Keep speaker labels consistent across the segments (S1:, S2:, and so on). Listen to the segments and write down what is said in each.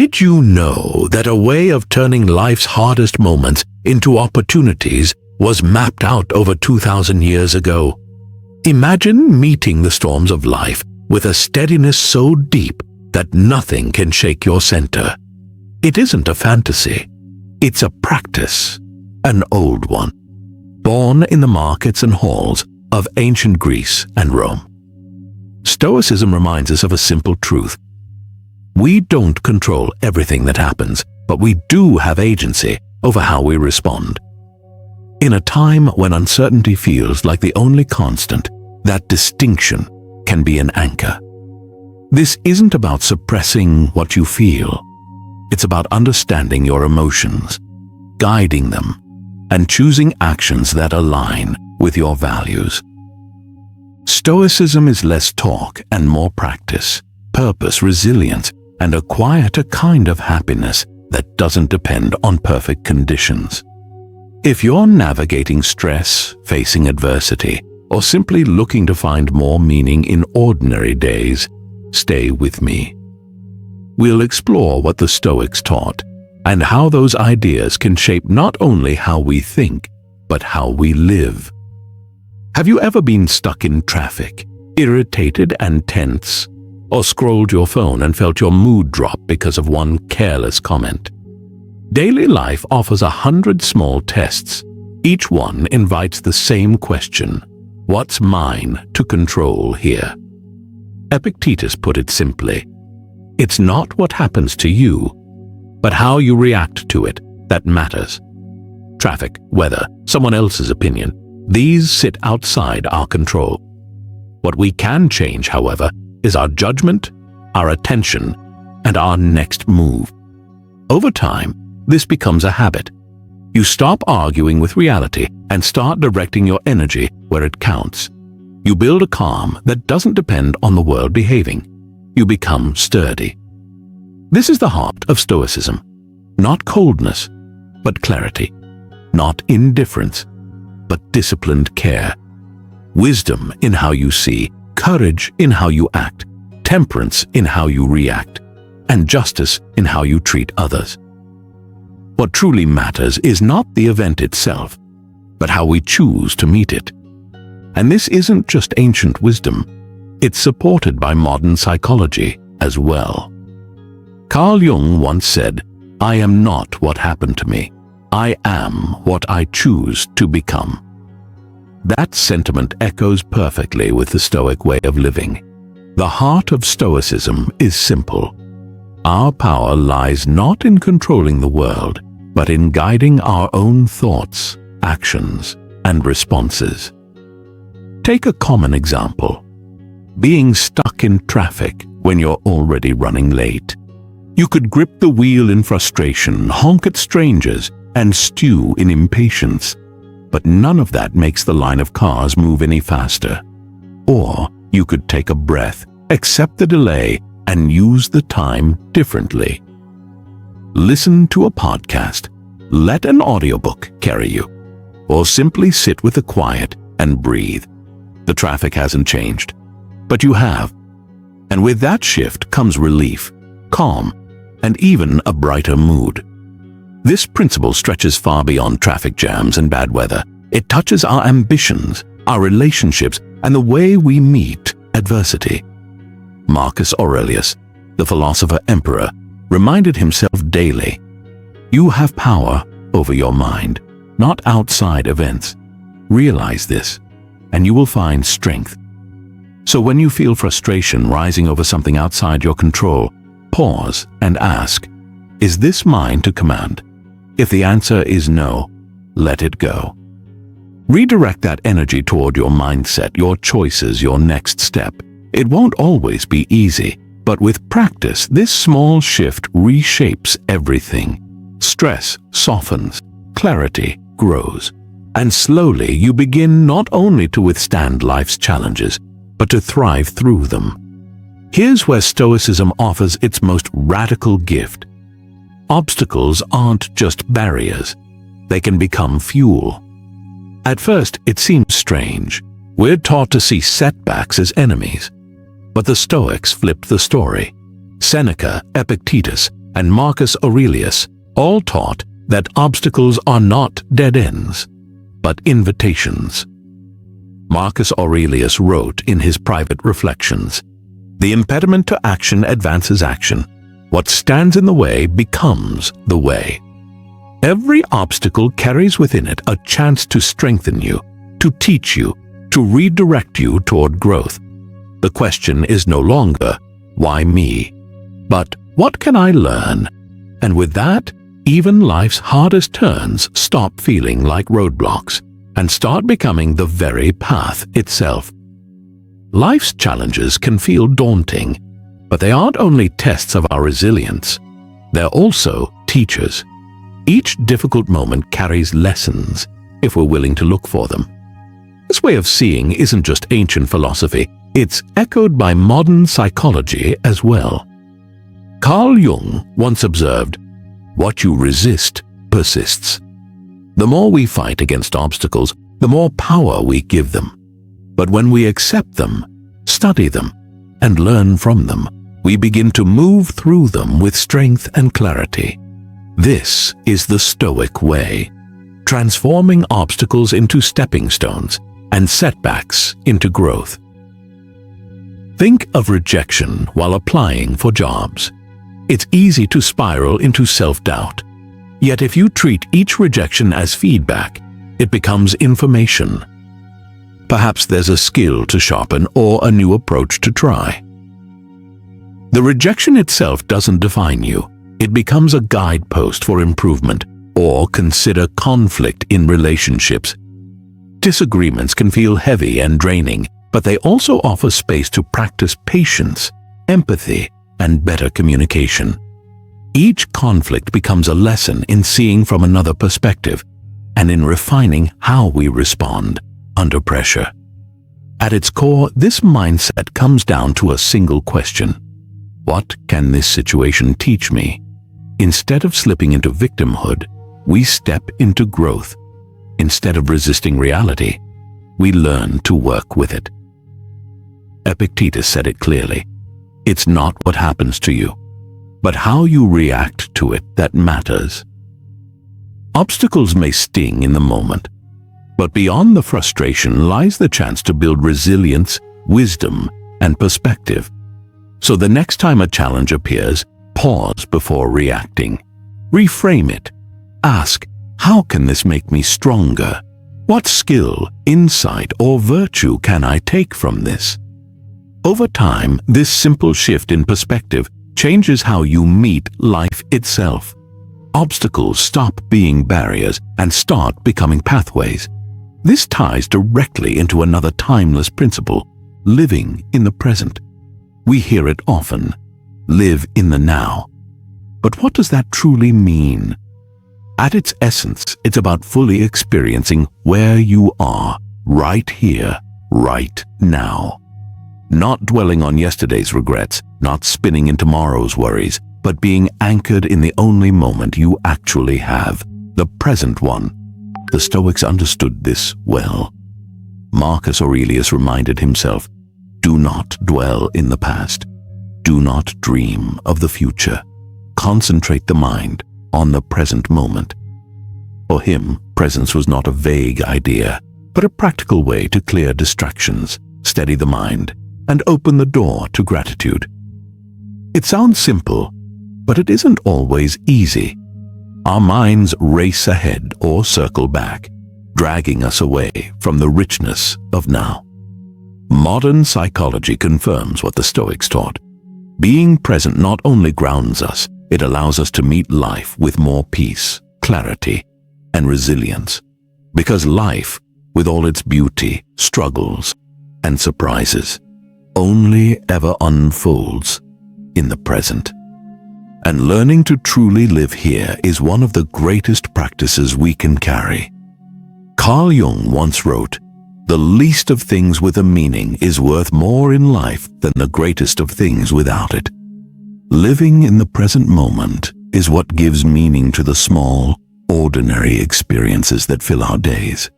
S1: Did you know that a way of turning life's hardest moments into opportunities was mapped out over 2,000 years ago? Imagine meeting the storms of life with a steadiness so deep that nothing can shake your center. It isn't a fantasy. It's a practice, an old one, born in the markets and halls of ancient Greece and Rome. Stoicism reminds us of a simple truth. We don't control everything that happens, but we do have agency over how we respond. In a time when uncertainty feels like the only constant, that distinction can be an anchor. This isn't about suppressing what you feel. It's about understanding your emotions, guiding them, and choosing actions that align with your values. Stoicism is less talk and more practice, purpose, resilience, and a quieter kind of happiness that doesn't depend on perfect conditions. If you're navigating stress, facing adversity, or simply looking to find more meaning in ordinary days, stay with me. We'll explore what the Stoics taught and how those ideas can shape not only how we think, but how we live. Have you ever been stuck in traffic, irritated and tense, or scrolled your phone and felt your mood drop because of one careless comment? Daily life offers 100 small tests. Each one invites the same question: what's mine to control here? Epictetus put it simply: it's not what happens to you, but how you react to it that matters. Traffic, weather, someone else's opinion, these sit outside our control. What we can change, however, is our judgment, our attention, and our next move. Over time, this becomes a habit. You stop arguing with reality and start directing your energy where it counts. You build a calm that doesn't depend on the world behaving. You become sturdy. This is the heart of Stoicism. Not coldness, but clarity. Not indifference, but disciplined care. Wisdom in how you see, courage in how you act, temperance in how you react, and justice in how you treat others. What truly matters is not the event itself, but how we choose to meet it. And this isn't just ancient wisdom. It's supported by modern psychology as well. Carl Jung once said, "I am not what happened to me. I am what I choose to become." That sentiment echoes perfectly with the Stoic way of living. The heart of Stoicism is simple. Our power lies not in controlling the world, but in guiding our own thoughts, actions, and responses. Take a common example: being stuck in traffic when you're already running late. You could grip the wheel in frustration, honk at strangers, and stew in impatience. But none of that makes the line of cars move any faster. Or you could take a breath, accept the delay, and use the time differently. Listen to a podcast, let an audiobook carry you, or simply sit with the quiet and breathe. The traffic hasn't changed, but you have. And with that shift comes relief, calm, and even a brighter mood. This principle stretches far beyond traffic jams and bad weather. It touches our ambitions, our relationships, and the way we meet adversity. Marcus Aurelius, the philosopher-emperor, reminded himself daily, "You have power over your mind, not outside events. Realize this, and you will find strength." So when you feel frustration rising over something outside your control, pause and ask, "Is this mine to command?" If the answer is no, let it go. Redirect that energy toward your mindset, your choices, your next step. It won't always be easy, but with practice, this small shift reshapes everything. Stress softens, clarity grows, and slowly you begin not only to withstand life's challenges, but to thrive through them. Here's where Stoicism offers its most radical gift. Obstacles aren't just barriers. They can become fuel. At first, it seems strange. We're taught to see setbacks as enemies. But the Stoics flipped the story. Seneca, Epictetus, and Marcus Aurelius all taught that obstacles are not dead ends, but invitations. Marcus Aurelius wrote in his private reflections, "The impediment to action advances action. What stands in the way becomes the way." Every obstacle carries within it a chance to strengthen you, to teach you, to redirect you toward growth. The question is no longer, "Why me?" but "What can I learn?" And with that, even life's hardest turns stop feeling like roadblocks and start becoming the very path itself. Life's challenges can feel daunting, but they aren't only tests of our resilience, they're also teachers. Each difficult moment carries lessons if we're willing to look for them. This way of seeing isn't just ancient philosophy, it's echoed by modern psychology as well. Carl Jung once observed, "What you resist persists." The more we fight against obstacles, the more power we give them. But when we accept them, study them, and learn from them, we begin to move through them with strength and clarity. This is the Stoic way, transforming obstacles into stepping stones and setbacks into growth. Think of rejection while applying for jobs. It's easy to spiral into self-doubt. Yet if you treat each rejection as feedback, it becomes information. Perhaps there's a skill to sharpen or a new approach to try. The rejection itself doesn't define you. It becomes a guidepost for improvement. Or consider conflict in relationships. Disagreements can feel heavy and draining, but they also offer space to practice patience, empathy, and better communication. Each conflict becomes a lesson in seeing from another perspective and in refining how we respond under pressure. At its core, this mindset comes down to a single question: what can this situation teach me? Instead of slipping into victimhood, we step into growth. Instead of resisting reality, we learn to work with it. Epictetus said it clearly: it's not what happens to you, but how you react to it that matters. Obstacles may sting in the moment, but beyond the frustration lies the chance to build resilience, wisdom, and perspective. So the next time a challenge appears, pause before reacting. Reframe it. Ask, how can this make me stronger? What skill, insight, or virtue can I take from this? Over time, this simple shift in perspective changes how you meet life itself. Obstacles stop being barriers and start becoming pathways. This ties directly into another timeless principle: living in the present. We hear it often: live in the now. But what does that truly mean? At its essence, it's about fully experiencing where you are, right here, right now. Not dwelling on yesterday's regrets, not spinning in tomorrow's worries, but being anchored in the only moment you actually have, the present one. The Stoics understood this well. Marcus Aurelius reminded himself, do not dwell in the past. Do not dream of the future. Concentrate the mind on the present moment. For him, presence was not a vague idea, but a practical way to clear distractions, steady the mind, and open the door to gratitude. It sounds simple, but it isn't always easy. Our minds race ahead or circle back, dragging us away from the richness of now. Modern psychology confirms what the Stoics taught. Being present not only grounds us, it allows us to meet life with more peace, clarity, and resilience. Because life, with all its beauty, struggles, and surprises, only ever unfolds in the present. And learning to truly live here is one of the greatest practices we can carry. Carl Jung once wrote, "The least of things with a meaning is worth more in life than the greatest of things without it." Living in the present moment is what gives meaning to the small, ordinary experiences that fill our days.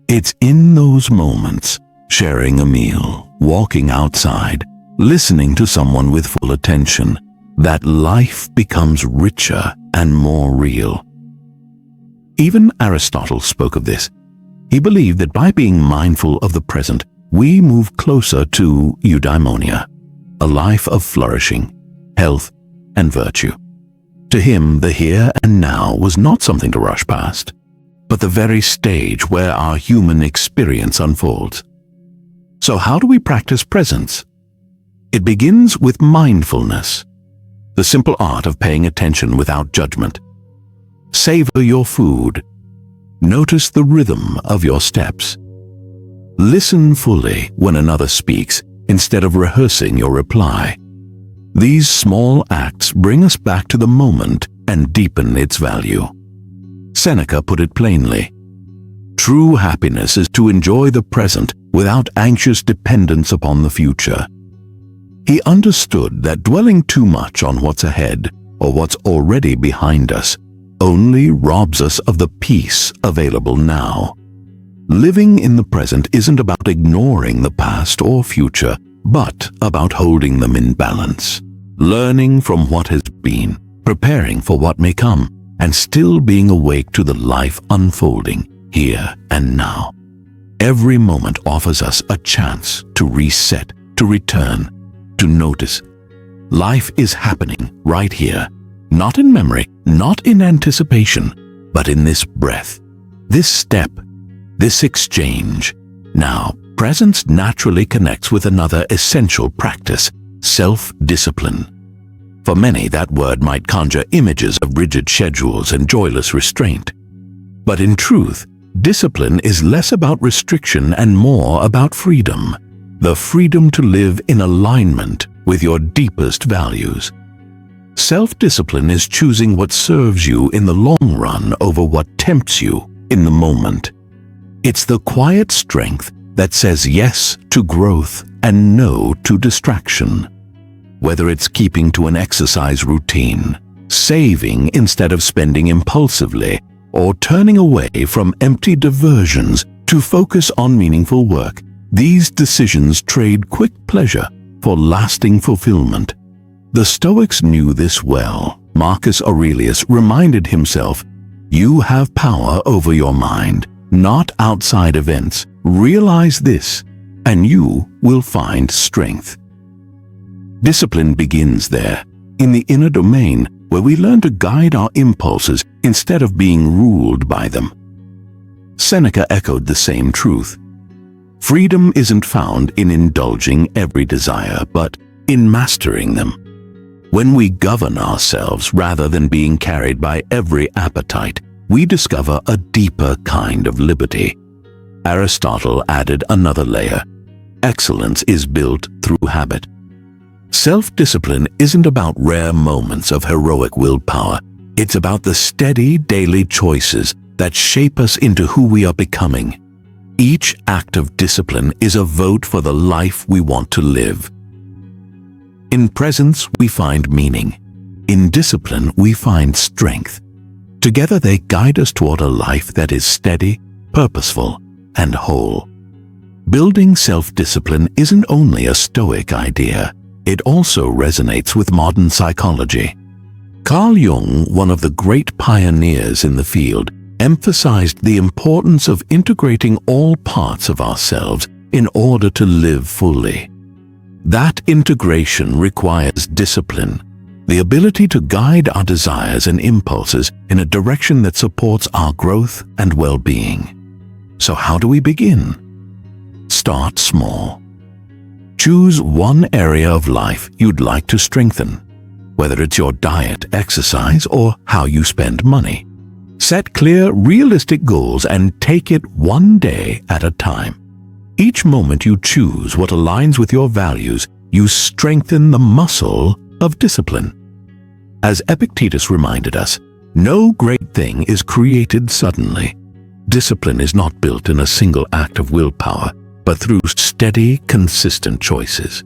S1: It's in those moments, sharing a meal, walking outside, listening to someone with full attention, that life becomes richer and more real. Even Aristotle spoke of this. He believed that by being mindful of the present, we move closer to eudaimonia, a life of flourishing, health, and virtue. To him, the here and now was not something to rush past, but the very stage where our human experience unfolds. So how do we practice presence? It begins with mindfulness, the simple art of paying attention without judgment. Savor your food. Notice the rhythm of your steps. Listen fully when another speaks instead of rehearsing your reply. These small acts bring us back to the moment and deepen its value. Seneca put it plainly, "True happiness is to enjoy the present without anxious dependence upon the future." He understood that dwelling too much on what's ahead or what's already behind us only robs us of the peace available now. Living in the present isn't about ignoring the past or future, but about holding them in balance, learning from what has been, preparing for what may come, and still being awake to the life unfolding here and now. Every moment offers us a chance to reset, to return, to notice. Life is happening right here, not in memory, not in anticipation, but in this breath, this step, this exchange. Now, presence naturally connects with another essential practice, self-discipline. For many, that word might conjure images of rigid schedules and joyless restraint. But in truth, discipline is less about restriction and more about freedom, the freedom to live in alignment with your deepest values. Self-discipline is choosing what serves you in the long run over what tempts you in the moment. It's the quiet strength that says yes to growth and no to distraction. Whether it's keeping to an exercise routine, saving instead of spending impulsively, or turning away from empty diversions to focus on meaningful work, these decisions trade quick pleasure for lasting fulfillment. The Stoics knew this well. Marcus Aurelius reminded himself, "You have power over your mind, not outside events. Realize this, and you will find strength." Discipline begins there, in the inner domain, where we learn to guide our impulses instead of being ruled by them. Seneca echoed the same truth. Freedom isn't found in indulging every desire, but in mastering them. When we govern ourselves rather than being carried by every appetite, we discover a deeper kind of liberty. Aristotle added another layer. Excellence is built through habit. Self-discipline isn't about rare moments of heroic willpower. It's about the steady daily choices that shape us into who we are becoming. Each act of discipline is a vote for the life we want to live. In presence, we find meaning. In discipline, we find strength. Together, they guide us toward a life that is steady, purposeful, and whole. Building self-discipline isn't only a Stoic idea. It also resonates with modern psychology. Carl Jung, one of the great pioneers in the field, emphasized the importance of integrating all parts of ourselves in order to live fully. That integration requires discipline, the ability to guide our desires and impulses in a direction that supports our growth and well-being. So how do we begin? Start small. Choose one area of life you'd like to strengthen, whether it's your diet, exercise, or how you spend money. Set clear, realistic goals and take it one day at a time. Each moment you choose what aligns with your values, you strengthen the muscle of discipline. As Epictetus reminded us, no great thing is created suddenly. Discipline is not built in a single act of willpower, but through steady, consistent choices.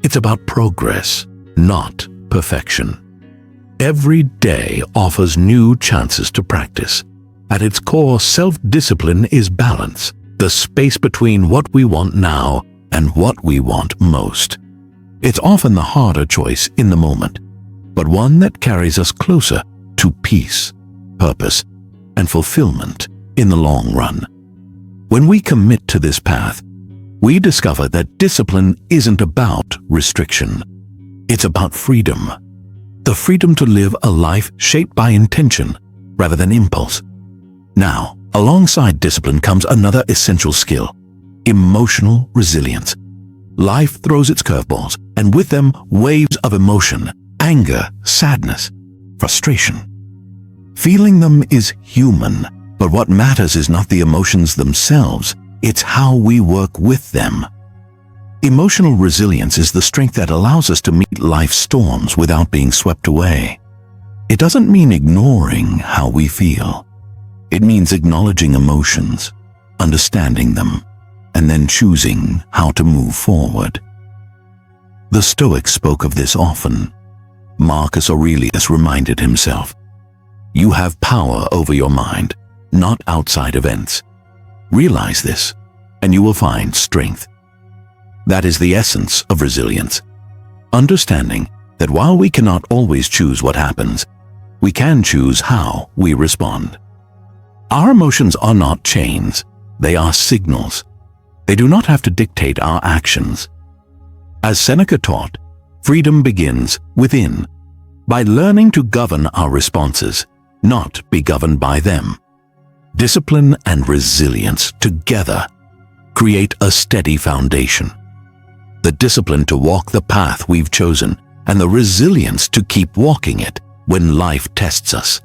S1: It's about progress, not perfection. Every day offers new chances to practice. At its core, self-discipline is balance, the space between what we want now and what we want most. It's often the harder choice in the moment, but one that carries us closer to peace, purpose, and fulfillment in the long run. When we commit to this path, we discover that discipline isn't about restriction. It's about freedom. The freedom to live a life shaped by intention rather than impulse. Now, alongside discipline comes another essential skill: emotional resilience. Life throws its curveballs, and with them, waves of emotion, anger, sadness, frustration. Feeling them is human, but what matters is not the emotions themselves, it's how we work with them. Emotional resilience is the strength that allows us to meet life's storms without being swept away. It doesn't mean ignoring how we feel. It means acknowledging emotions, understanding them, and then choosing how to move forward. The Stoics spoke of this often. Marcus Aurelius reminded himself, "You have power over your mind, not outside events. Realize this, and you will find strength." That is the essence of resilience. Understanding that while we cannot always choose what happens, we can choose how we respond. Our emotions are not chains, they are signals. They do not have to dictate our actions. As Seneca taught, freedom begins within, by learning to govern our responses, not be governed by them. Discipline and resilience together create a steady foundation. The discipline to walk the path we've chosen, and the resilience to keep walking it when life tests us.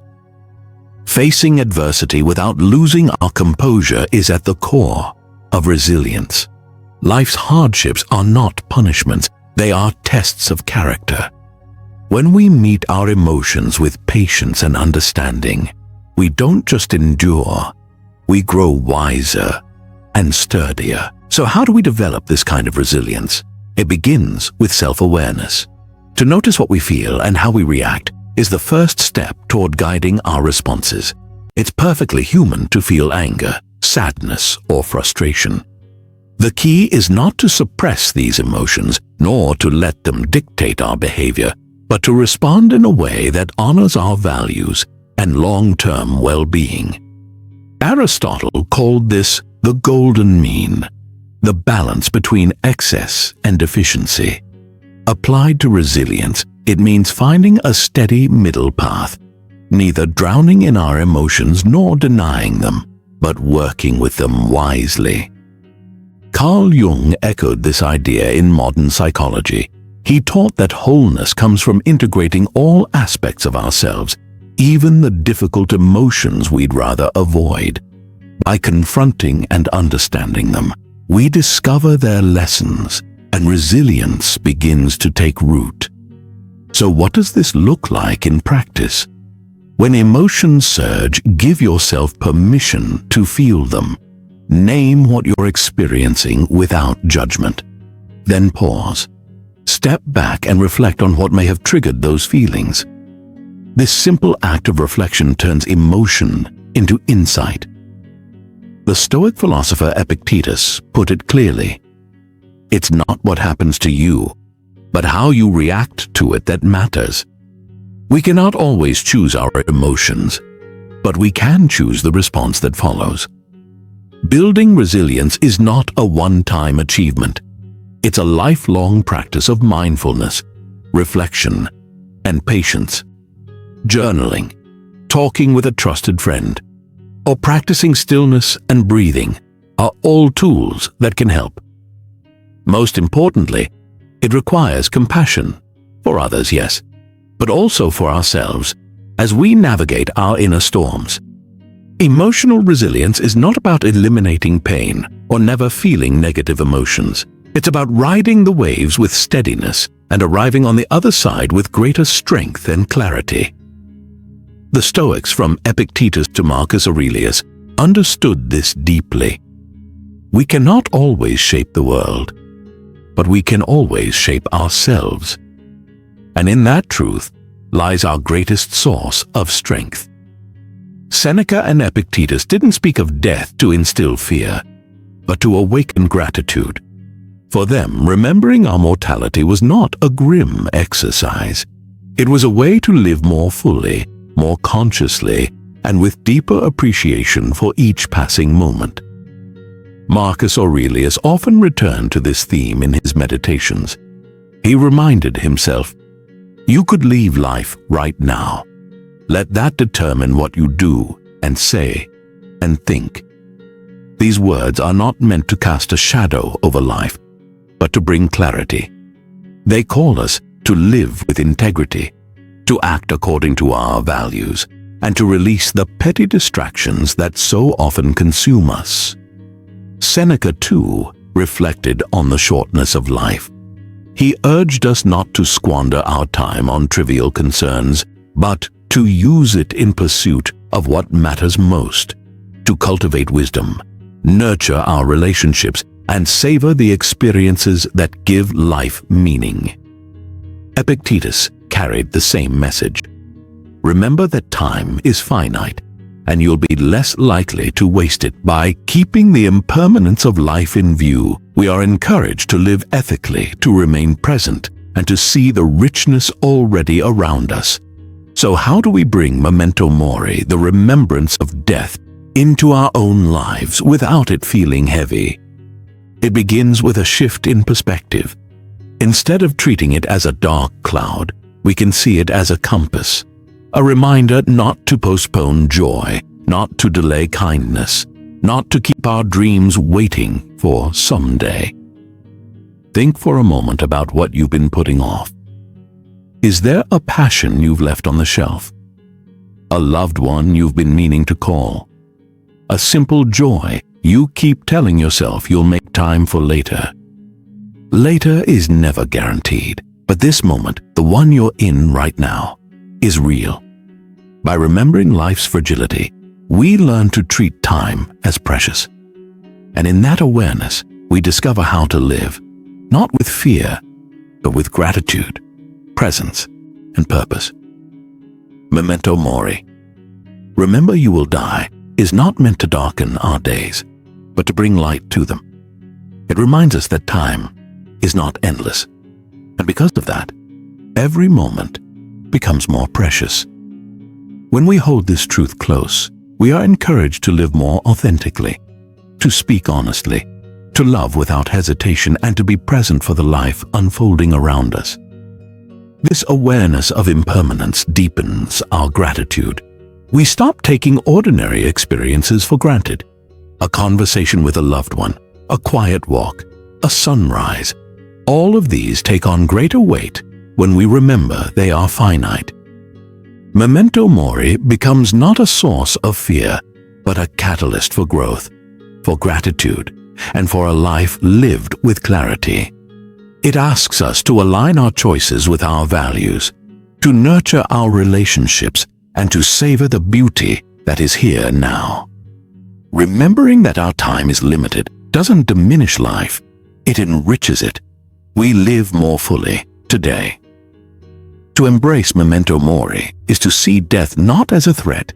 S1: Facing adversity without losing our composure is at the core of resilience. Life's hardships are not punishments, they are tests of character. When we meet our emotions with patience and understanding, we don't just endure, we grow wiser and sturdier. So how do we develop this kind of resilience? It begins with self-awareness. To notice what we feel and how we react is the first step toward guiding our responses. It's perfectly human to feel anger, sadness, or frustration. The key is not to suppress these emotions, nor to let them dictate our behavior, but to respond in a way that honors our values and long-term well-being. Aristotle called this the golden mean, the balance between excess and deficiency. Applied to resilience, it means finding a steady middle path, neither drowning in our emotions nor denying them, but working with them wisely. Carl Jung echoed this idea in modern psychology. He taught that wholeness comes from integrating all aspects of ourselves, even the difficult emotions we'd rather avoid. By confronting and understanding them, we discover their lessons, and resilience begins to take root. So what does this look like in practice? When emotions surge, give yourself permission to feel them. Name what you're experiencing without judgment. Then pause. Step back and reflect on what may have triggered those feelings. This simple act of reflection turns emotion into insight. The Stoic philosopher Epictetus put it clearly. It's not what happens to you, but how you react to it that matters. We cannot always choose our emotions, but we can choose the response that follows. Building resilience is not a one-time achievement. It's a lifelong practice of mindfulness, reflection, and patience. Journaling, talking with a trusted friend, or practicing stillness and breathing are all tools that can help. Most importantly, it requires compassion for others, yes, but also for ourselves as we navigate our inner storms. Emotional resilience is not about eliminating pain or never feeling negative emotions. It's about riding the waves with steadiness and arriving on the other side with greater strength and clarity. The Stoics, from Epictetus to Marcus Aurelius, understood this deeply. We cannot always shape the world, but we can always shape ourselves. And in that truth lies our greatest source of strength. Seneca and Epictetus didn't speak of death to instill fear, but to awaken gratitude. For them, remembering our mortality was not a grim exercise. It was a way to live more fully, more consciously, and with deeper appreciation for each passing moment. Marcus Aurelius often returned to this theme in his meditations. He reminded himself, "You could leave life right now. Let that determine what you do and say and think." These words are not meant to cast a shadow over life, but to bring clarity. They call us to live with integrity, to act according to our values, and to release the petty distractions that so often consume us. Seneca, too, reflected on the shortness of life. He urged us not to squander our time on trivial concerns, but to use it in pursuit of what matters most, to cultivate wisdom, nurture our relationships, and savor the experiences that give life meaning. Epictetus carried the same message. Remember that time is finite, and you'll be less likely to waste it. By keeping the impermanence of life in view, we are encouraged to live ethically, to remain present, and to see the richness already around us. So how do we bring memento mori, the remembrance of death, into our own lives without it feeling heavy? It begins with a shift in perspective. Instead of treating it as a dark cloud, we can see it as a compass, a reminder not to postpone joy, not to delay kindness, not to keep our dreams waiting for someday. Think for a moment about what you've been putting off. Is there a passion you've left on the shelf? A loved one you've been meaning to call? A simple joy you keep telling yourself you'll make time for later? Later is never guaranteed, but this moment, the one you're in right now, is real. By remembering life's fragility, we learn to treat time as precious. And in that awareness, we discover how to live, not with fear, but with gratitude, presence, and purpose. Memento mori. Remember you will die is not meant to darken our days, but to bring light to them. It reminds us that time is not endless, and because of that, every moment becomes more precious. When we hold this truth close, we are encouraged to live more authentically, to speak honestly, to love without hesitation, and to be present for the life unfolding around us. This awareness of impermanence deepens our gratitude. We stop taking ordinary experiences for granted. A conversation with a loved one, a quiet walk, a sunrise. All of these take on greater weight when we remember they are finite. Memento mori becomes not a source of fear, but a catalyst for growth, for gratitude, and for a life lived with clarity. It asks us to align our choices with our values, to nurture our relationships, and to savor the beauty that is here now. Remembering that our time is limited doesn't diminish life, it enriches it. We live more fully today. To embrace memento mori is to see death not as a threat,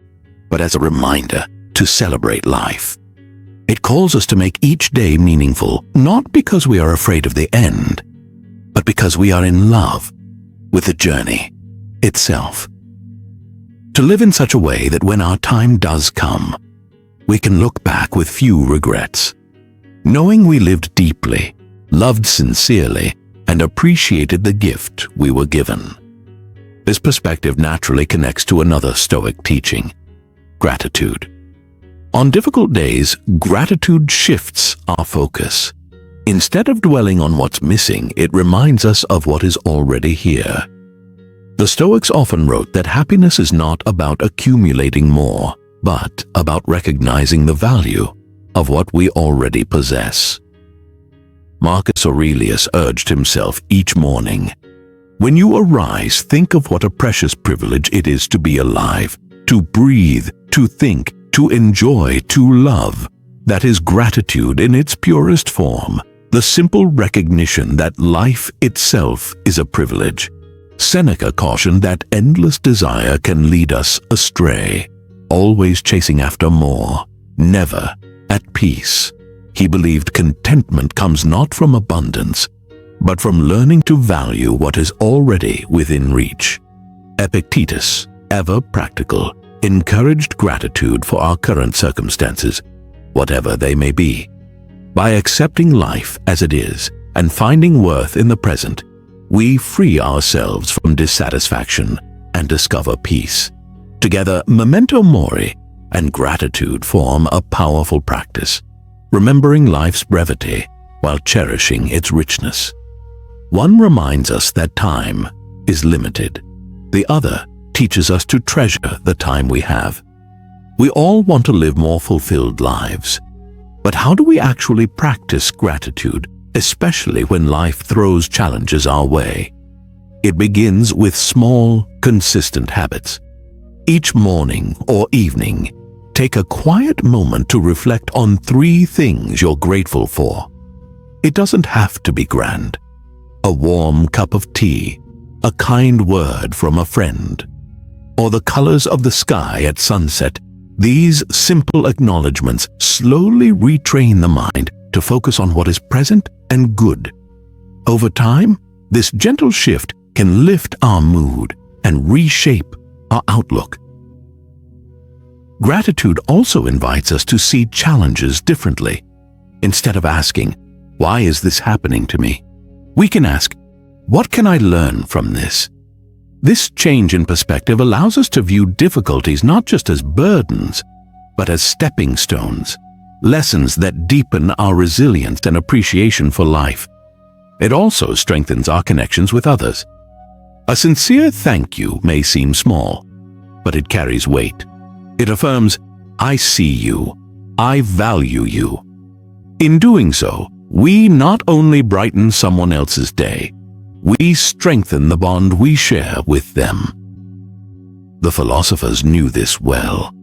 S1: but as a reminder to celebrate life. It calls us to make each day meaningful, not because we are afraid of the end, but because we are in love with the journey itself. To live in such a way that when our time does come, we can look back with few regrets, knowing we lived deeply, loved sincerely, and appreciated the gift we were given. This perspective naturally connects to another Stoic teaching, gratitude. On difficult days, gratitude shifts our focus. Instead of dwelling on what's missing, it reminds us of what is already here. The Stoics often wrote that happiness is not about accumulating more, but about recognizing the value of what we already possess. Marcus Aurelius urged himself each morning, "When you arise, think of what a precious privilege it is to be alive, to breathe, to think, to enjoy, to love." That is gratitude in its purest form, the simple recognition that life itself is a privilege. Seneca cautioned that endless desire can lead us astray, always chasing after more, never at peace. He believed contentment comes not from abundance, but from learning to value what is already within reach. Epictetus, ever practical, encouraged gratitude for our current circumstances, whatever they may be. By accepting life as it is and finding worth in the present, we free ourselves from dissatisfaction and discover peace. Together, memento mori and gratitude form a powerful practice, remembering life's brevity while cherishing its richness. One reminds us that time is limited. The other teaches us to treasure the time we have. We all want to live more fulfilled lives. But how do we actually practice gratitude, especially when life throws challenges our way? It begins with small, consistent habits. Each morning or evening, take a quiet moment to reflect on 3 things you're grateful for. It doesn't have to be grand. A warm cup of tea, a kind word from a friend, or the colors of the sky at sunset. These simple acknowledgments slowly retrain the mind to focus on what is present and good. Over time, this gentle shift can lift our mood and reshape our outlook. Gratitude also invites us to see challenges differently. Instead of asking, "Why is this happening to me?" we can ask, "What can I learn from this?" This change in perspective allows us to view difficulties not just as burdens, but as stepping stones, lessons that deepen our resilience and appreciation for life. It also strengthens our connections with others. A sincere thank you may seem small, but it carries weight. It affirms, "I see you, I value you." In doing so, we not only brighten someone else's day, we strengthen the bond we share with them. The philosophers knew this well.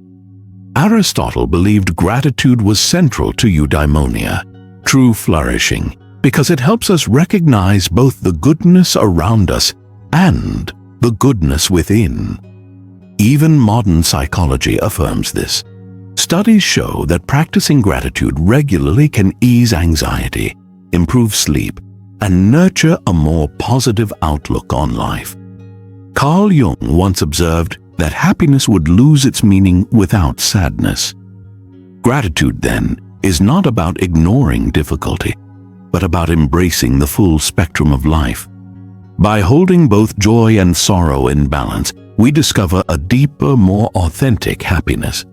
S1: Aristotle believed gratitude was central to eudaimonia, true flourishing, because it helps us recognize both the goodness around us and the goodness within. Even modern psychology affirms this. Studies show that practicing gratitude regularly can ease anxiety, improve sleep, and nurture a more positive outlook on life. Carl Jung once observed that happiness would lose its meaning without sadness. Gratitude, then, is not about ignoring difficulty, but about embracing the full spectrum of life. By holding both joy and sorrow in balance, we discover a deeper, more authentic happiness.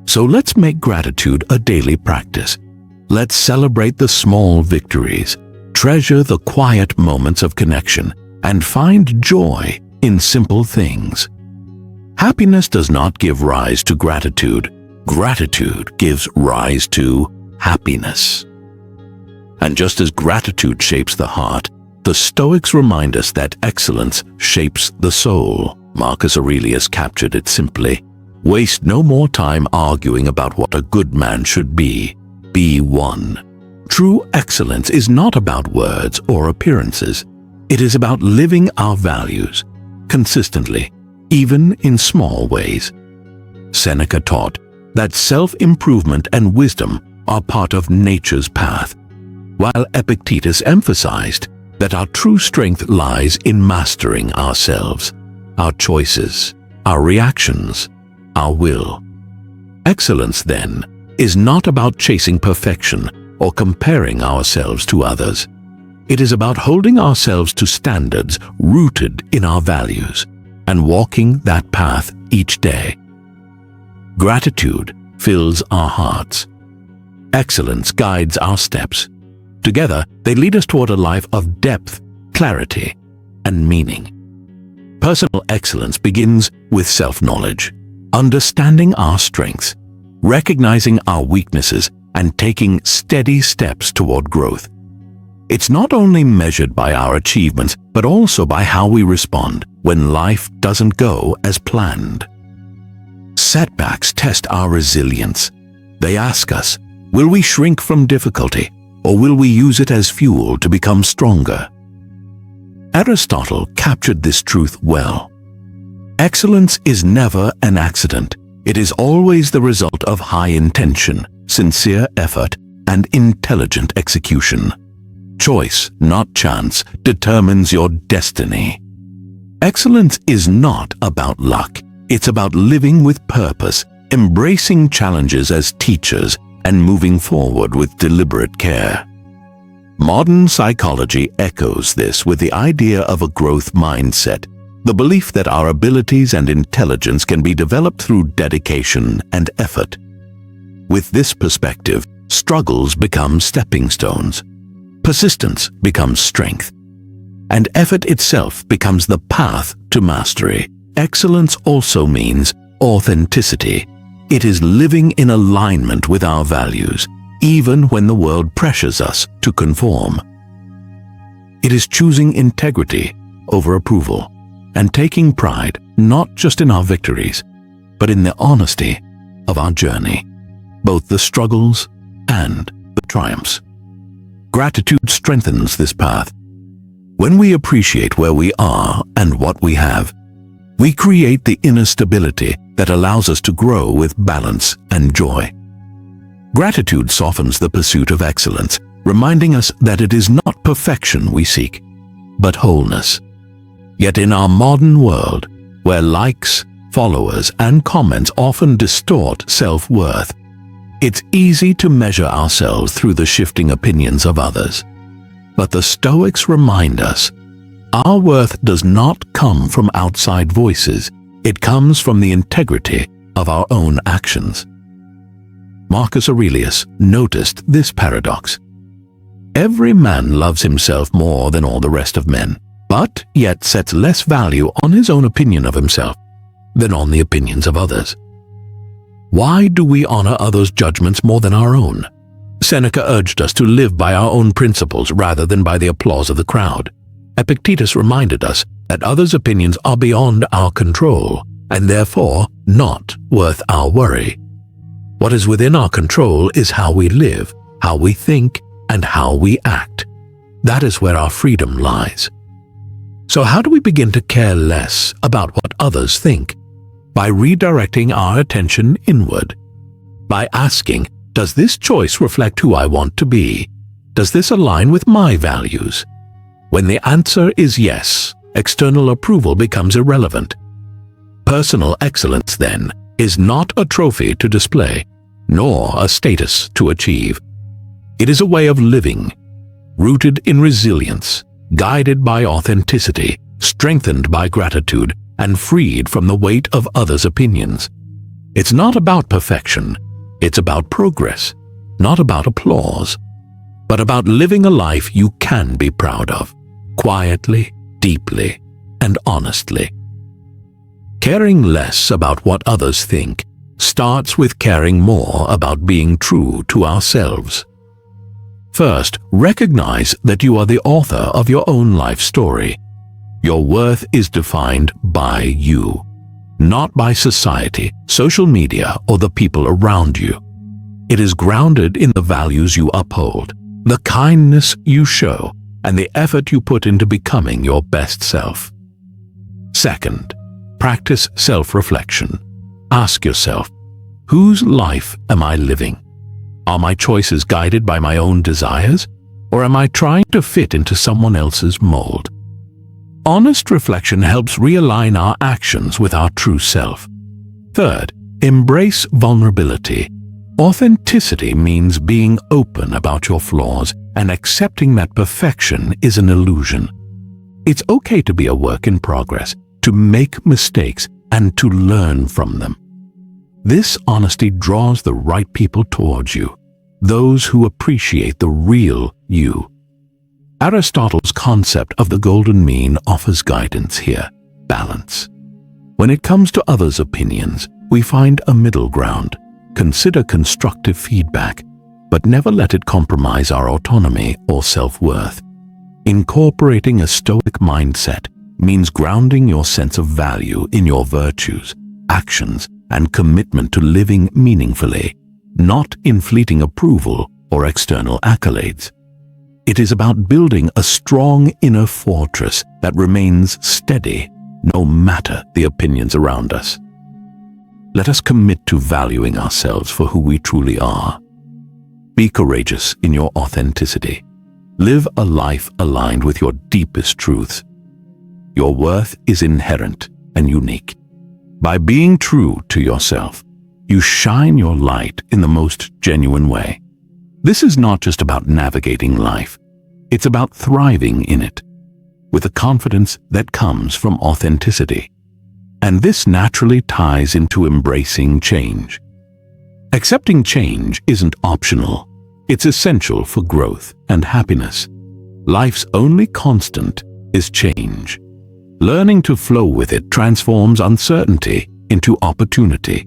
S1: So let's make gratitude a daily practice. Let's celebrate the small victories, treasure the quiet moments of connection, and find joy in simple things. Happiness does not give rise to gratitude. Gratitude gives rise to happiness. And just as gratitude shapes the heart, the Stoics remind us that excellence shapes the soul. Marcus Aurelius captured it simply. Waste no more time arguing about what a good man should be. Be one. True excellence is not about words or appearances. It is about living our values consistently, even in small ways. Seneca taught that self-improvement and wisdom are part of nature's path, while Epictetus emphasized that our true strength lies in mastering ourselves, our choices, our reactions, our will. Excellence, then, is not about chasing perfection or comparing ourselves to others. It is about holding ourselves to standards rooted in our values and walking that path each day. Gratitude fills our hearts. Excellence guides our steps. Together, they lead us toward a life of depth, clarity, and meaning. Personal excellence begins with self-knowledge, understanding our strengths, recognizing our weaknesses, and taking steady steps toward growth. It's not only measured by our achievements, but also by how we respond when life doesn't go as planned. Setbacks test our resilience. They ask us, will we shrink from difficulty, or will we use it as fuel to become stronger? Aristotle captured this truth well. Excellence is never an accident. It is always the result of high intention, sincere effort, and intelligent execution. Choice, not chance, determines your destiny. Excellence is not about luck. It's about living with purpose, embracing challenges as teachers, and moving forward with deliberate care. Modern psychology echoes this with the idea of a growth mindset, the belief that our abilities and intelligence can be developed through dedication and effort. With this perspective, struggles become stepping stones, persistence becomes strength, and effort itself becomes the path to mastery. Excellence also means authenticity. It is living in alignment with our values, even when the world pressures us to conform. It is choosing integrity over approval and taking pride not just in our victories, but in the honesty of our journey, both the struggles and the triumphs. Gratitude strengthens this path. When we appreciate where we are and what we have, we create the inner stability that allows us to grow with balance and joy. Gratitude softens the pursuit of excellence, reminding us that it is not perfection we seek, but wholeness. Yet in our modern world, where likes, followers, and comments often distort self-worth, it's easy to measure ourselves through the shifting opinions of others. But the Stoics remind us, our worth does not come from outside voices, it comes from the integrity of our own actions. Marcus Aurelius noticed this paradox. Every man loves himself more than all the rest of men, but yet sets less value on his own opinion of himself than on the opinions of others. Why do we honor others' judgments more than our own? Seneca urged us to live by our own principles rather than by the applause of the crowd. Epictetus reminded us that others' opinions are beyond our control and therefore not worth our worry. What is within our control is how we live, how we think, and how we act. That is where our freedom lies. So how do we begin to care less about what others think? By redirecting our attention inward. By asking, does this choice reflect who I want to be? Does this align with my values? When the answer is yes, external approval becomes irrelevant. Personal excellence, then, is not a trophy to display, nor a status to achieve. It is a way of living, rooted in resilience, guided by authenticity, strengthened by gratitude, and freed from the weight of others' opinions. It's not about perfection, it's about progress, not about applause, but about living a life you can be proud of, quietly, deeply, and honestly. Caring less about what others think starts with caring more about being true to ourselves. First, recognize that you are the author of your own life story. Your worth is defined by you, not by society, social media, or the people around you. It is grounded in the values you uphold, the kindness you show, and the effort you put into becoming your best self. Second, practice self-reflection. Ask yourself, whose life am I living? Are my choices guided by my own desires, or am I trying to fit into someone else's mold? Honest reflection helps realign our actions with our true self. Third, embrace vulnerability. Authenticity means being open about your flaws and accepting that perfection is an illusion. It's okay to be a work in progress, to make mistakes, and to learn from them. This honesty draws the right people towards you, those who appreciate the real you. Aristotle's concept of the golden mean offers guidance here: balance. When it comes to others' opinions, we find a middle ground. Consider constructive feedback, but never let it compromise our autonomy or self-worth. Incorporating a Stoic mindset means grounding your sense of value in your virtues, actions, and commitment to living meaningfully, not in fleeting approval or external accolades. It is about building a strong inner fortress that remains steady no matter the opinions around us. Let us commit to valuing ourselves for who we truly are. Be courageous in your authenticity. Live a life aligned with your deepest truths. Your worth is inherent and unique. By being true to yourself, you shine your light in the most genuine way. This is not just about navigating life. It's about thriving in it, with a confidence that comes from authenticity. And this naturally ties into embracing change. Accepting change isn't optional. It's essential for growth and happiness. Life's only constant is change. Learning to flow with it transforms uncertainty into opportunity.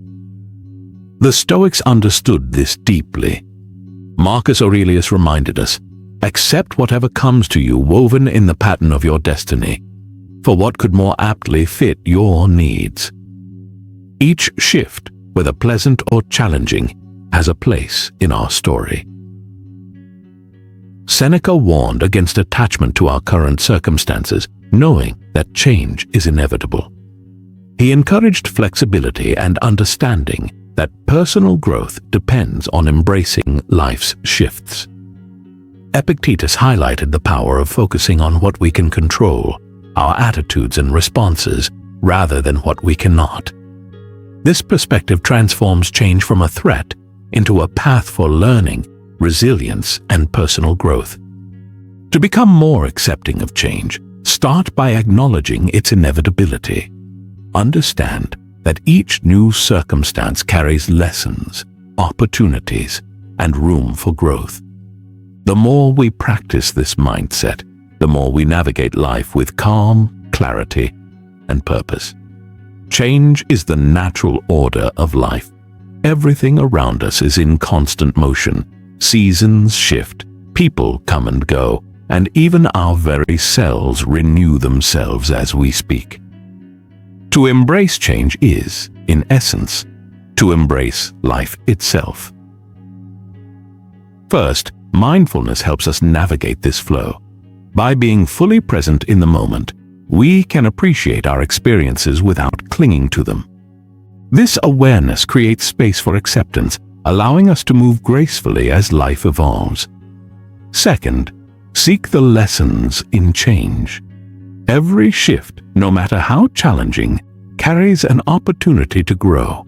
S1: The Stoics understood this deeply. Marcus Aurelius reminded us, accept whatever comes to you woven in the pattern of your destiny, for what could more aptly fit your needs. Each shift, whether pleasant or challenging, has a place in our story. Seneca warned against attachment to our current circumstances, knowing that change is inevitable. He encouraged flexibility and understanding that personal growth depends on embracing life's shifts. Epictetus highlighted the power of focusing on what we can control, our attitudes and responses, rather than what we cannot. This perspective transforms change from a threat into a path for learning, resilience, and personal growth. To become more accepting of change, start by acknowledging its inevitability. Understand that each new circumstance carries lessons, opportunities, and room for growth. The more we practice this mindset, the more we navigate life with calm, clarity, and purpose. Change is the natural order of life. Everything around us is in constant motion. Seasons shift, people come and go, and even our very selves renew themselves as we speak. To embrace change is, in essence, to embrace life itself. First, mindfulness helps us navigate this flow. By being fully present in the moment, we can appreciate our experiences without clinging to them. This awareness creates space for acceptance, allowing us to move gracefully as life evolves. Second, seek the lessons in change. Every shift, no matter how challenging, carries an opportunity to grow.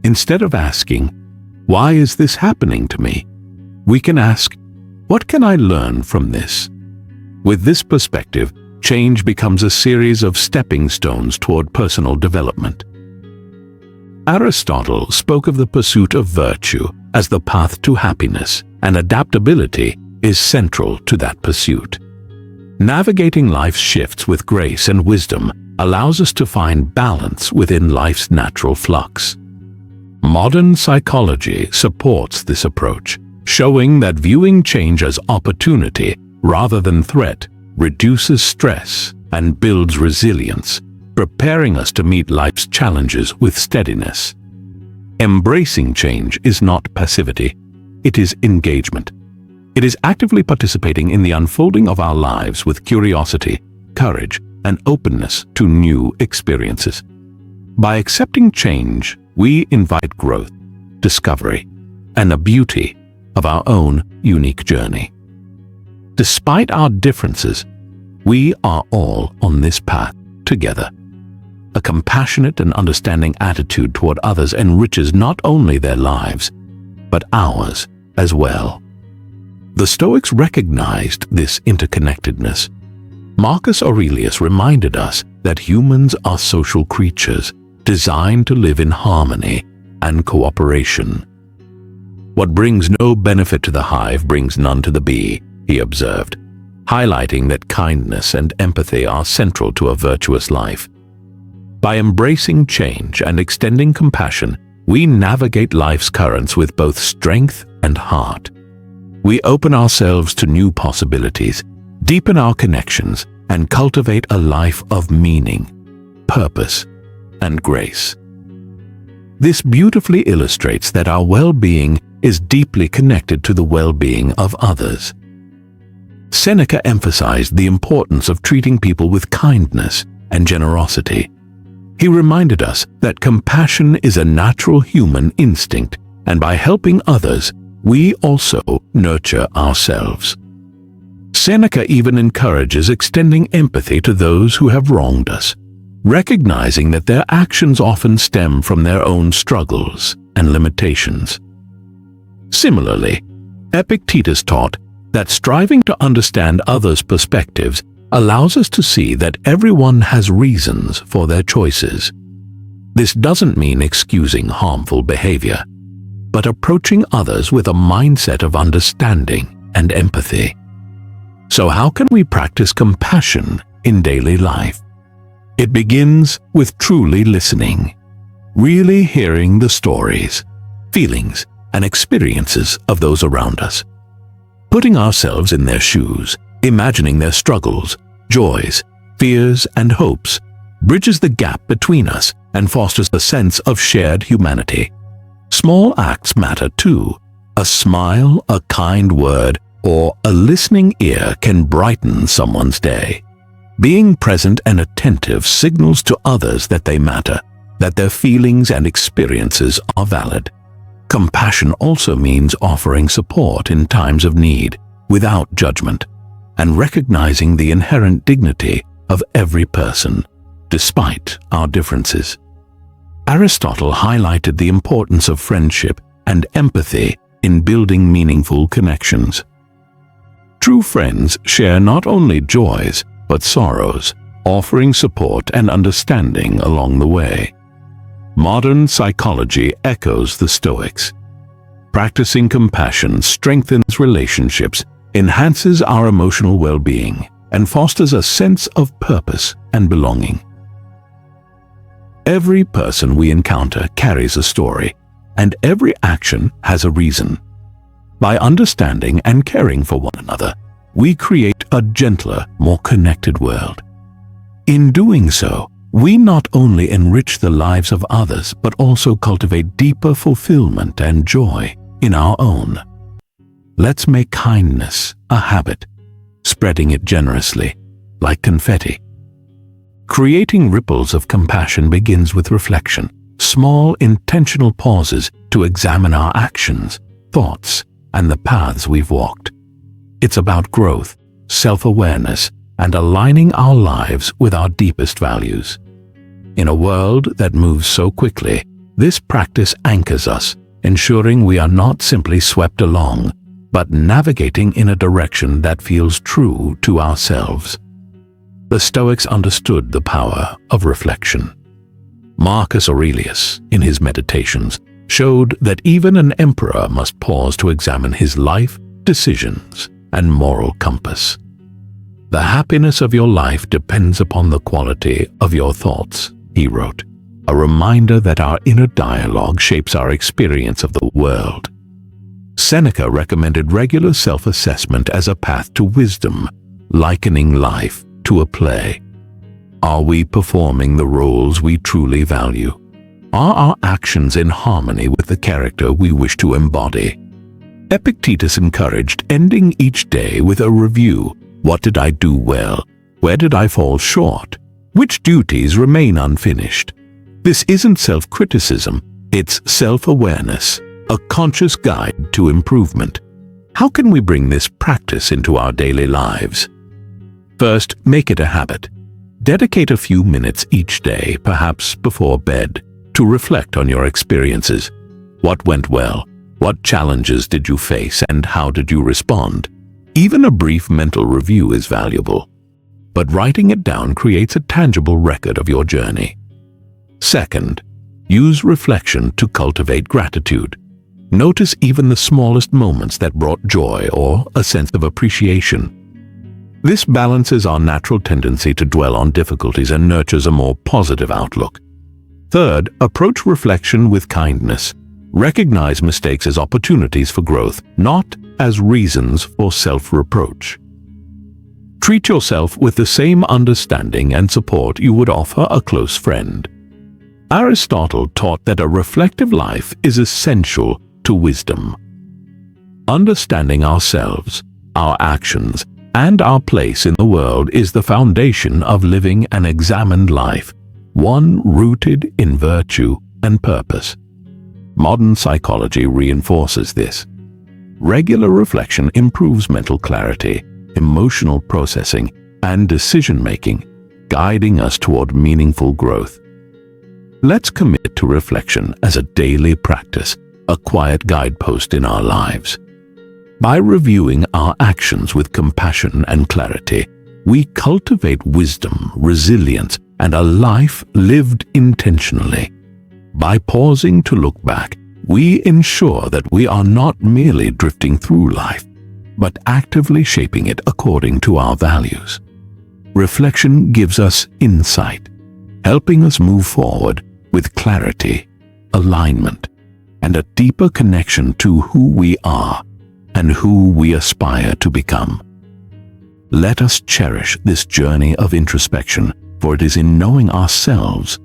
S1: Instead of asking, "Why is this happening to me?" we can ask, "What can I learn from this?" With this perspective, change becomes a series of stepping stones toward personal development. Aristotle spoke of the pursuit of virtue as the path to happiness, and adaptability is central to that pursuit. Navigating life's shifts with grace and wisdom allows us to find balance within life's natural flux. Modern psychology supports this approach, showing that viewing change as opportunity rather than threat reduces stress and builds resilience, preparing us to meet life's challenges with steadiness. Embracing change is not passivity, it is engagement. It is actively participating in the unfolding of our lives with curiosity, courage, and openness to new experiences. By accepting change, we invite growth, discovery, and the beauty of our own unique journey. Despite our differences, we are all on this path together. A compassionate and understanding attitude toward others enriches not only their lives, but ours as well. The Stoics recognized this interconnectedness. Marcus Aurelius reminded us that humans are social creatures designed to live in harmony and cooperation. "What brings no benefit to the hive brings none to the bee," he observed, highlighting that kindness and empathy are central to a virtuous life. By embracing change and extending compassion, we navigate life's currents with both strength and heart. We open ourselves to new possibilities, deepen our connections, and cultivate a life of meaning, purpose, and grace. This beautifully illustrates that our well-being is deeply connected to the well-being of others. Seneca emphasized the importance of treating people with kindness and generosity. He reminded us that compassion is a natural human instinct, and by helping others, we also nurture ourselves. Seneca even encourages extending empathy to those who have wronged us, recognizing that their actions often stem from their own struggles and limitations. Similarly, Epictetus taught that striving to understand others' perspectives allows us to see that everyone has reasons for their choices. This doesn't mean excusing harmful behavior, but approaching others with a mindset of understanding and empathy. So how can we practice compassion in daily life? It begins with truly listening, really hearing the stories, feelings, and experiences of those around us. Putting ourselves in their shoes, imagining their struggles, joys, fears, and hopes, bridges the gap between us and fosters a sense of shared humanity. Small acts matter too. A smile, a kind word, or a listening ear can brighten someone's day. Being present and attentive signals to others that they matter, that their feelings and experiences are valid. Compassion also means offering support in times of need, without judgment, and recognizing the inherent dignity of every person, despite our differences. Aristotle highlighted the importance of friendship and empathy in building meaningful connections. True friends share not only joys, but sorrows, offering support and understanding along the way. Modern psychology echoes the Stoics. Practicing compassion strengthens relationships, enhances our emotional well-being, and fosters a sense of purpose and belonging. Every person we encounter carries a story, and every action has a reason. By understanding and caring for one another, we create a gentler, more connected world. In doing so, we not only enrich the lives of others, but also cultivate deeper fulfillment and joy in our own. Let's make kindness a habit, spreading it generously, like confetti. Creating ripples of compassion begins with reflection, small intentional pauses to examine our actions, thoughts, and the paths we've walked. It's about growth, self-awareness, and aligning our lives with our deepest values. In a world that moves so quickly, this practice anchors us, ensuring we are not simply swept along, but navigating in a direction that feels true to ourselves. The Stoics understood the power of reflection. Marcus Aurelius, in his Meditations, showed that even an emperor must pause to examine his life, decisions, and moral compass. The happiness of your life depends upon the quality of your thoughts, he wrote, a reminder that our inner dialogue shapes our experience of the world. Seneca recommended regular self-assessment as a path to wisdom, likening life to a play. Are we performing the roles we truly value? Are our actions in harmony with the character we wish to embody? Epictetus encouraged ending each day with a review. What did I do well? Where did I fall short? Which duties remain unfinished? This isn't self-criticism, it's self-awareness, a conscious guide to improvement. How can we bring this practice into our daily lives? First, make it a habit. Dedicate a few minutes each day, perhaps before bed, to reflect on your experiences. What went well? What challenges did you face, and how did you respond? Even a brief mental review is valuable, but writing it down creates a tangible record of your journey. Second, use reflection to cultivate gratitude. Notice even the smallest moments that brought joy or a sense of appreciation. This balances our natural tendency to dwell on difficulties and nurtures a more positive outlook. Third, approach reflection with kindness. Recognize mistakes as opportunities for growth, not as reasons for self-reproach. Treat yourself with the same understanding and support you would offer a close friend. Aristotle taught that a reflective life is essential to wisdom. Understanding ourselves, our actions, and our place in the world is the foundation of living an examined life, one rooted in virtue and purpose. Modern psychology reinforces this. Regular reflection improves mental clarity, emotional processing, and decision-making, guiding us toward meaningful growth. Let's commit to reflection as a daily practice, a quiet guidepost in our lives. By reviewing our actions with compassion and clarity, we cultivate wisdom, resilience, and a life lived intentionally. By pausing to look back, we ensure that we are not merely drifting through life, but actively shaping it according to our values. Reflection gives us insight, helping us move forward with clarity, alignment, and a deeper connection to who we are and who we aspire to become. Let us cherish this journey of introspection, for it is in knowing ourselves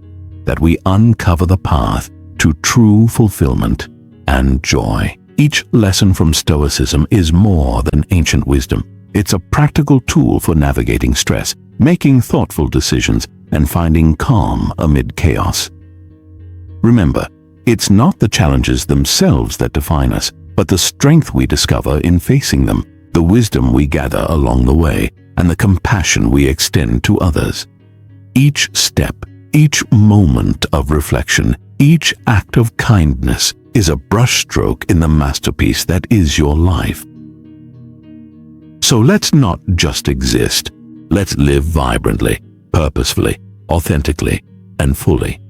S1: that we uncover the path to true fulfillment and joy. Each lesson from Stoicism is more than ancient wisdom. It's a practical tool for navigating stress, making thoughtful decisions, and finding calm amid chaos. Remember, it's not the challenges themselves that define us, but the strength we discover in facing them, the wisdom we gather along the way, and the compassion we extend to others. Each step, each moment of reflection, each act of kindness is a brushstroke in the masterpiece that is your life. So let's not just exist. Let's live vibrantly, purposefully, authentically, and fully.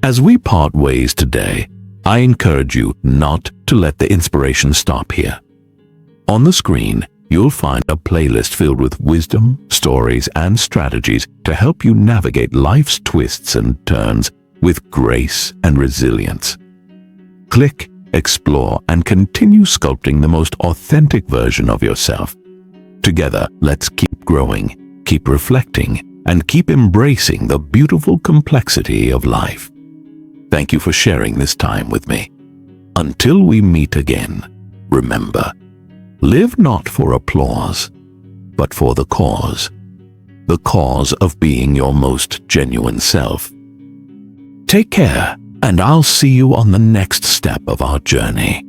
S1: As we part ways today, I encourage you not to let the inspiration stop here. On the screen, you'll find a playlist filled with wisdom, stories, and strategies to help you navigate life's twists and turns with grace and resilience. Click, explore, and continue sculpting the most authentic version of yourself. Together, let's keep growing, keep reflecting, and keep embracing the beautiful complexity of life. Thank you for sharing this time with me. Until we meet again, remember, live not for applause, but for the cause of being your most genuine self. Take care, and I'll see you on the next step of our journey.